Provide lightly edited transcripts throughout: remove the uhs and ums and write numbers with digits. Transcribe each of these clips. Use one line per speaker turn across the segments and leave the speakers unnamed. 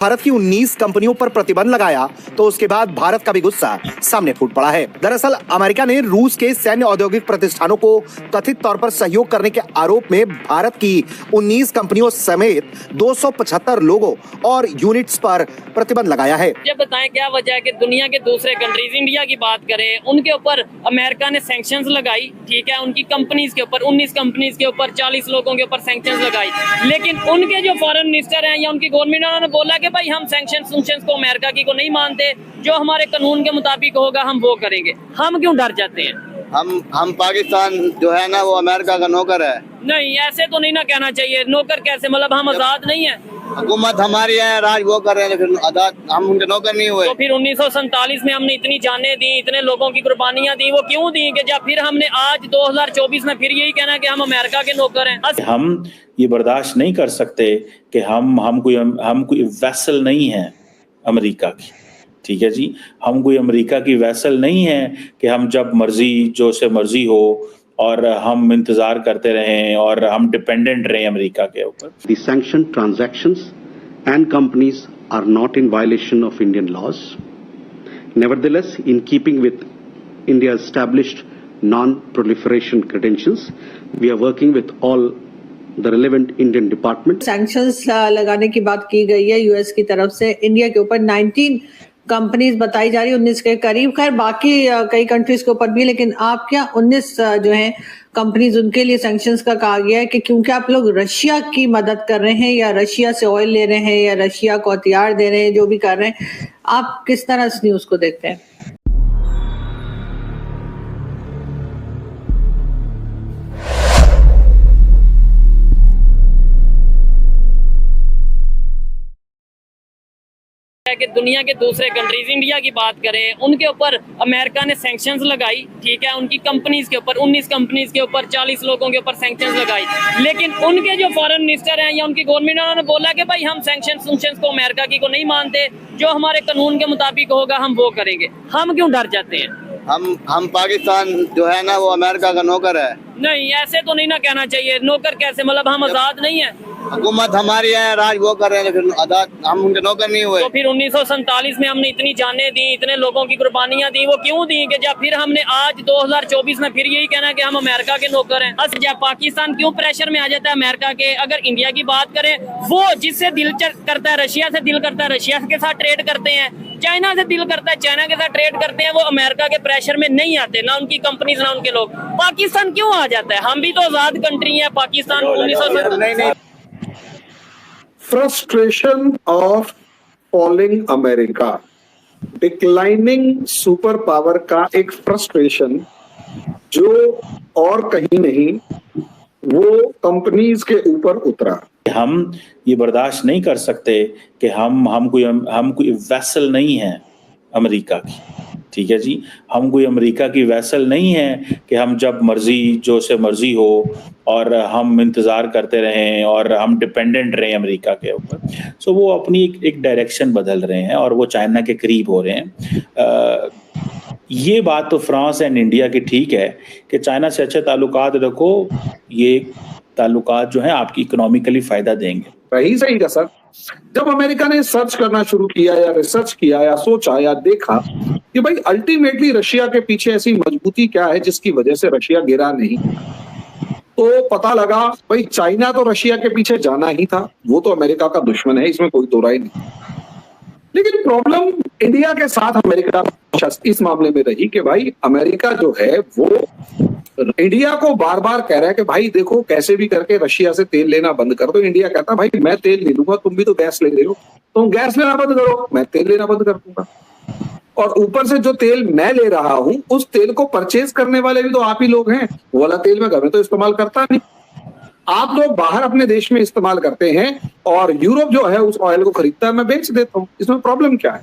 भारत की 19 कंपनियों पर प्रतिबंध लगाया तो उसके बाद भारत का भी गुस्सा सामने फूट पड़ा है। दरअसल अमेरिका ने रूस के सैन्य औद्योगिक प्रतिष्ठानों को कथित तौर पर सहयोग करने के आरोप में भारत की 19 कंपनियों समेत 275 लोगों और यूनिट्स पर प्रतिबंध लगाया है।
ये बताएं क्या वजह है कि दुनिया के दूसरे कंट्रीज, इंडिया की बात करें, उनके ऊपर अमेरिका ने सैंक्शंस लगाई, ठीक है, उनकी कंपनीज के ऊपर 19 कंपनीज के ऊपर 40 लोगों के ऊपर सैंक्शंस लगाई, लेकिन उनके जो फॉरेन मिनिस्टर हैं या उनकी गवर्नमेंट, उन्होंने बोला कि भाई हम सैंक्शंस को अमेरिका की को नहीं मानते, जो हमारे कानून के मुताबिक होगा हम वो करेंगे। हम क्यों डर जाते हैं?
हम पाकिस्तान जो है ना वो अमेरिका का नौकर है।
नहीं, ऐसे तो नहीं ना कहना चाहिए। नौकर कैसे, मतलब हम आजाद नहीं है?
हुकूमत हमारी है, राज वो कर रहे हैं, लेकिन आजाद हम उनके नौकर नहीं हुए।
तो फिर 1947 में हमने इतनी जानें दी, इतने लोगों की कुर्बानियां दी, वो क्यों दी कि जब फिर हमने आज 2024 में फिर यही कहना कि हम अमेरिका के नौकर हैं?
हम ये बर्दाश्त नहीं कर सकते कि हम कोई वैसल नहीं है अमेरिका की, ठीक है जी। हम कोई अमेरिका की वैसल नहीं है कि हम जब मर्जी जो से मर्जी हो और हम इंतजार करते रहें और हम डिपेंडेंट रहें अमेरिका के ऊपर।
The sanctioned transactions and companies are not in violation of Indian laws. Nevertheless, in keeping with India's established non-proliferation credentials, we are working with all the relevant Indian departments.
Sanctions लगाने की बात की गई है US की तरफ से India के ऊपर 19 कंपनीज बताई जा रही है, 19 के करीब, खैर बाकी कई कंट्रीज के ऊपर भी, लेकिन आप क्या 19 जो है कंपनीज उनके लिए सैंक्शंस का कहा गया है कि क्योंकि आप लोग रशिया की मदद कर रहे हैं या रशिया से ऑयल ले रहे हैं या रशिया को हथियार दे रहे हैं, जो भी कर रहे हैं, आप किस तरह इस न्यूज को देखते हैं?
कि दुनिया के दूसरे कंट्रीज, इंडिया की बात करें, उनके ऊपर अमेरिका ने सैंक्शंस लगाई, ठीक है, उनकी कंपनीज के ऊपर 19 कंपनीज के ऊपर 40 लोगों के ऊपर सैंक्शंस लगाई, लेकिन उनके जो फॉरेन मिनिस्टर हैं या उनकी गवर्नमेंट, उन्होंने बोला कि भाई हम सैंक्शंस को अमेरिका की को नहीं मानते, जो हमारे कानून के मुताबिक होगा हम वो करेंगे। हम क्यों डर जाते हैं?
हम पाकिस्तान जो है ना वो अमेरिका का नौकर है।
नहीं, ऐसे तो नहीं ना कहना चाहिए। नौकर कैसे, मतलब हम आजाद नहीं है?
हुकूमत हमारी है, राज वो कर रहे हैं, लेकिन आजाद हम उनके नौकर नहीं हुए।
तो फिर 1947 में हमने इतनी जानें दी, इतने लोगों की कुर्बानियां दी, वो क्यों दी कि जब फिर हमने आज 2024 में फिर यही कहना कि हम अमेरिका के नौकर हैं? जब पाकिस्तान क्यों प्रेशर में आ जाता है अमेरिका के? अगर इंडिया की बात करें, वो जिससे दिल करता है, रशिया से दिल करता है, रशिया के साथ ट्रेड करते हैं, चाइना से दिल करता है, चाइना के साथ ट्रेड करते हैं, वो अमेरिका के प्रेशर में नहीं आते, ना उनकी कंपनीज ना उनके लोग। पाकिस्तान क्यों आ जाता है? हम भी तो आजाद कंट्री है। Pakistan 1947
Frustration of falling America, declining super power का एक फ्रस्ट्रेशन जो और कहीं नहीं, वो कंपनीज के ऊपर उतरा।
हम ये बर्दाश्त नहीं कर सकते कि हम कोई वैसल नहीं है अमेरिका की, ठीक है जी। हम कोई अमेरिका की वैसल नहीं है कि हम जब मर्जी जो से मर्जी हो और हम इंतजार करते रहें और हम डिपेंडेंट रहें अमेरिका के ऊपर। सो वो अपनी एक डायरेक्शन बदल रहे हैं और वो चाइना के करीब हो रहे हैं। ये बात तो फ्रांस एंड इंडिया की ठीक है कि चाइना से अच्छे ताल्लुकात रखो, ये ताल्लुकात जो है आपकी इकोनॉमिकली फायदा देंगे।
सही का सर, जब अमेरिका ने सर्च करना शुरू किया या रिसर्च किया या सोचा या देखा कि भाई अल्टीमेटली रशिया के पीछे ऐसी मजबूती क्या है जिसकी वजह से रशिया गिरा नहीं, तो पता लगा भाई चाइना तो रशिया के पीछे जाना ही था, वो तो अमेरिका का दुश्मन है, इसमें कोई दो राय नहीं। लेकिन प्रॉब्लम इंडिया के साथ अमेरिका इस मामले में रही कि भाई अमेरिका जो है वो इंडिया को बार बार कह रहा है कि भाई देखो कैसे भी करके रशिया से तेल लेना बंद कर दो। इंडिया कहता है भाई मैं तेल ले लूंगा, तुम भी तो गैस ले रहे हो, तुम गैस लेना बंद करो, मैं तेल लेना बंद कर दूंगा। और ऊपर से जो तेल मैं ले रहा हूं उस तेल को परचेज करने वाले भी तो आप ही लोग हैं। वो वाला तेल मैं घर में तो इस्तेमाल करता नहीं, आप लोग बाहर अपने देश में इस्तेमाल करते हैं और यूरोप जो है उस ऑयल को खरीदता है, मैं बेच देता हूं। इसमें प्रॉब्लम क्या है?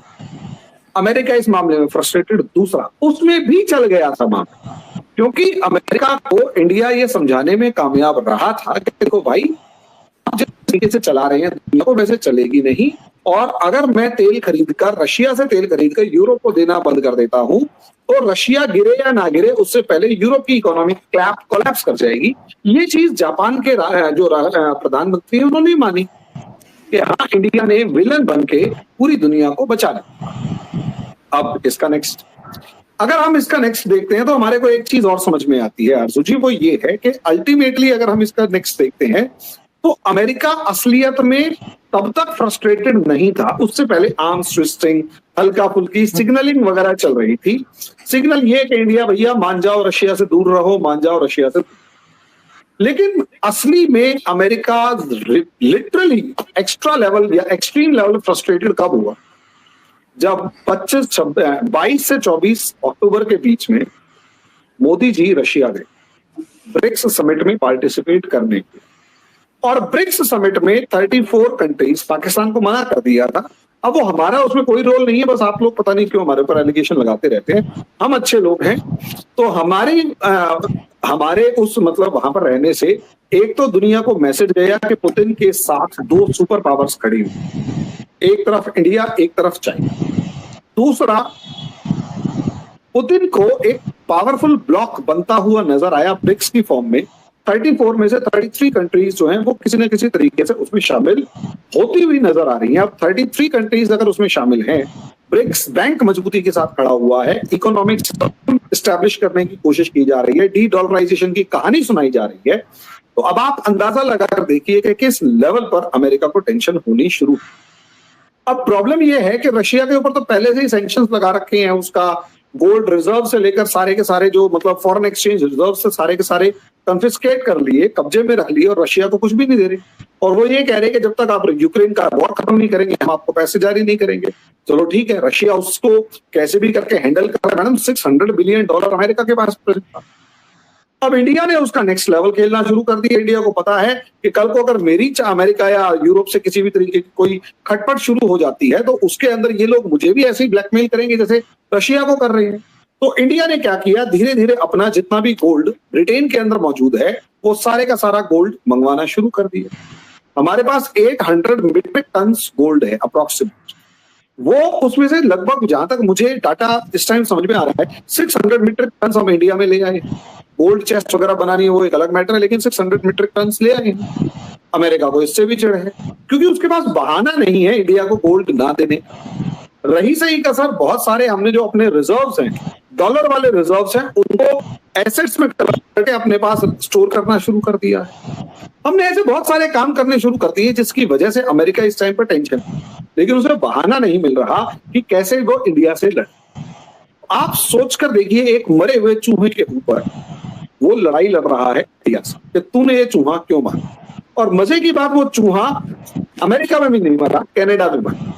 अमेरिका इस मामले में फ्रस्ट्रेटेड। दूसरा, उसमें भी चल गया था मामला, क्योंकि अमेरिका को इंडिया ये समझाने में कामयाब रहा था कि देखो भाई जिस तरीके से चला रहे हैं दुनिया को वैसे चलेगी नहीं, और अगर मैं तेल खरीदकर रशिया से तेल खरीदकर यूरोप को देना बंद कर देता हूं तो रशिया गिरे या ना गिरे उससे पहले यूरोप की इकोनॉमी कोलैप्स कर जाएगी। ये चीज जापान के जो प्रधानमंत्री हैं उन्होंने मानी। कि हाँ इंडिया ने विलन बन के पूरी दुनिया को बचा लिया। अब इसका नेक्स्ट, अगर हम इसका नेक्स्ट देखते हैं तो हमारे को एक चीज और समझ में आती है आरजू जी, वो ये है कि अल्टीमेटली अगर हम इसका नेक्स्ट देखते हैं तो अमेरिका असलियत में तब तक फ्रस्ट्रेटेड नहीं था। उससे पहले आर्म्स ट्विस्टिंग, हल्का फुल्की सिग्नलिंग वगैरह चल रही थी। सिग्नल ये कि इंडिया भैया मान जाओ रशिया से दूर रहो, मान जाओ रशिया से। लेकिन असली में अमेरिका लिटरली एक्स्ट्रा लेवल या एक्सट्रीम लेवल फ्रस्ट्रेटेड कब हुआ? जब 22 से 24 अक्टूबर के बीच में मोदी जी रशिया गए ब्रिक्स समिट में पार्टिसिपेट करने के, और ब्रिक्स समिट में 34 कंट्रीज, पाकिस्तान को मना कर दिया था। अब वो हमारा उसमें कोई रोल नहीं है, बस आप लोग पता नहीं क्यों हमारे ऊपर एलिगेशन लगाते रहते हैं। हम अच्छे लोग हैं, तो हमारे उस मतलब वहां पर रहने से एक तो दुनिया को मैसेज गया कि पुतिन के साथ दो सुपर पावर्स खड़ी हुई, एक तरफ इंडिया, एक तरफ चाइना। दूसरा, पुतिन को एक पावरफुल ब्लॉक बनता हुआ नजर आया ब्रिक्स की फॉर्म में। 34 में से 33 कंट्रीज जो हैं वो किसी न किसी तरीके से उसमें शामिल होती हुई नजर आ रही हैं। अब 33 कंट्रीज अगर उसमें शामिल हैं, ब्रिक्स बैंक मजबूती के साथ खड़ा हुआ है, इकोनॉमिक सिस्टम एस्टैब्लिश करने की कोशिश की जा रही है, डी डॉलराइजेशन की कहानी सुनाई जा रही है। तो अब आप अंदाजा लगाकर देखिए कि किस लेवल पर अमेरिका को टेंशन होनी शुरू हुई। अब प्रॉब्लम यह है कि रशिया के ऊपर तो पहले से ही सैंक्शंस लगा रखे हैं, उसका गोल्ड रिजर्व से लेकर सारे के सारे जो मतलब फॉरेन एक्सचेंज रिजर्व से सारे के सारे कंफिस्केट कर लिए, कब्जे में रख लिए, और रशिया को कुछ भी नहीं दे रहे। और वो ये कह रहे हैं कि जब तक आप यूक्रेन का वॉर खत्म नहीं करेंगे हम आपको पैसे जारी नहीं करेंगे। चलो ठीक है, रशिया उसको कैसे भी करके हैंडल कर रहा है। मैडम $600 बिलियन अमेरिका के पास था। अब इंडिया ने उसका नेक्स्ट लेवल खेलना शुरू कर दिया। इंडिया को पता है कि कल को अगर मेरी अमेरिका या यूरोप से किसी भी तरीके की कोई खटपट शुरू हो जाती है तो उसके अंदर ये लोग मुझे भी ऐसे ही ब्लैकमेल करेंगे जैसे रशिया को कर रहे हैं। तो इंडिया ने क्या किया, धीरे धीरे अपना जितना भी गोल्ड ब्रिटेन के अंदर मौजूद है वो सारे का सारा गोल्ड मंगवाना शुरू कर दिया। हमारे पास 800 मीट्रिक टन गोल्ड है अप्रोक्सीमेट। वो उसमें से लगभग, जहां तक मुझे डाटा इस टाइम समझ में आ रहा है, 600 मीट्रिक टन हम इंडिया में ले आए। गोल्ड चेस्ट वगैरह बनानी है वो एक अलग मैटर है, लेकिन 600 मीट्रिक टन ले आए। अमेरिका को इससे भी चिढ़ है क्योंकि उसके पास बहाना नहीं है इंडिया को गोल्ड ना देने। रही सही कसर, बहुत सारे हमने जो अपने रिजर्व्स हैं, डॉलर वाले रिजर्व्स हैं, उनको एसेट्स में कन्वर्ट करके अपने पास स्टोर करना शुरू कर दिया है। हमने ऐसे बहुत सारे काम करने शुरू कर दिए जिसकी वजह से अमेरिका इस टाइम पर टेंशन, लेकिन उसे बहाना नहीं मिल रहा कि कैसे वो इंडिया से लड़े। आप सोचकर देखिए, एक मरे हुए चूहे के ऊपर वो लड़ाई लड़ रहा है इंडिया से कि तूने ये चूहा क्यों मारा। और मजे की बात, वो चूहा अमेरिका में भी नहीं मरा, कनाडा में मरा।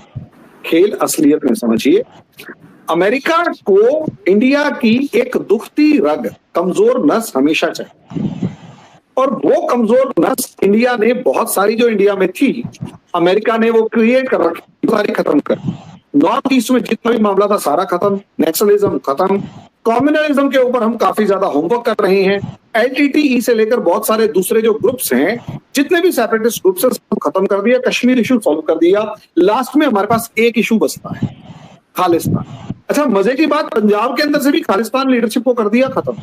खेल असलियत में समझिए, अमेरिका को इंडिया की एक दुखती रग, कमजोर नस हमेशा चाहिए, और वो कमजोर नस इंडिया ने बहुत सारी जो इंडिया में थी, अमेरिका ने वो क्रिएट कर रखी, सारी खत्म कर। नॉर्थ ईस्ट में जितना भी मामला था सारा खत्म, नक्सलिज्म खत्म, कम्युनलिज्म के ऊपर हम काफी ज्यादा होमवर्क कर रहे हैं। LTTE से लेकर बहुत सारे दूसरे जो ग्रुप्स हैं, जितने भी सेपरेटिस्ट ग्रुप्स हैं, सब खत्म कर दिया, कश्मीर इशू सॉल्व कर दिया। लास्ट में हमारे पास एक इशू बचता है, खालिस्तान। अच्छा, मजे की बात, पंजाब के अंदर से भी खालिस्तान लीडरशिप को कर दिया खत्म।